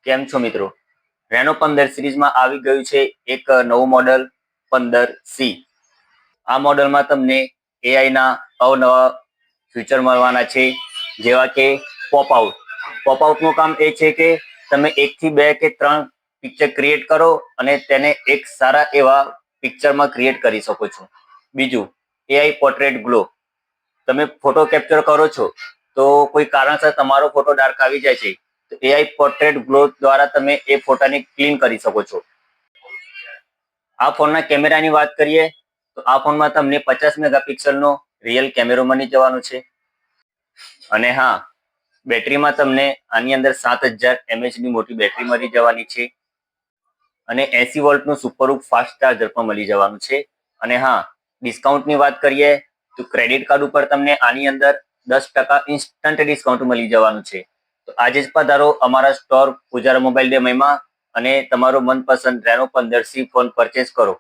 કેમ છો મિત્રો? રેનો 15 સિરીઝમાં આવી ગયું છે એક નવું મોડલ 15C. આ મોડલમાં તમને AI ના અવનવા ફીચર મળવાના છે, જેવા કે પોપ આઉટ. પોપ આઉટનું કામ એ છે કે તમે 1 થી 2 કે 3 પિક્ચર ક્રિએટ કરો અને તેને એક સારા એવા પિક્ચરમાં ક્રિએટ કરી શકો છો. બીજું, AI પોર્ટ્રેટ ગ્લો. તમે ફોટો કેપ્ચર કરો છો તો કોઈ કારણસર તમારો ફોટો ડાર્ક આવી જાય છે, તો AI પોર્ટ્રેટ ગ્લો દ્વારા તમે એ ફોટાને ક્લીન કરી શકો છો. આ ફોનના કેમેરાની વાત કરીએ તો આ ફોનમાં તમને 50 મેગાપિક્સલનો રિયલ કેમેરો મળી જવાનો છે. અને હા, બેટરીમાં તમને આની અંદર 7000 mAh ની મોટી બેટરી મળી જવાની છે અને 80 વોલ્ટનું સુપરહૂક ફાસ્ટ ચાર્જર પણ મળી જવાનું છે. અને હા, ડિસ્કાઉન્ટની વાત કરીએ તો ક્રેડિટ કાર્ડ ઉપર તમને આની અંદર 10% ઇન્સ્ટન્ટ ડિસ્કાઉન્ટ મળી જવાનું છે. તો આજે જ પધારો અમારા સ્ટોર પૂજારા મોબાઈલ ડેમોમાં અને તમારો મનપસંદ રેનો 15C ફોન પરચેસ કરો.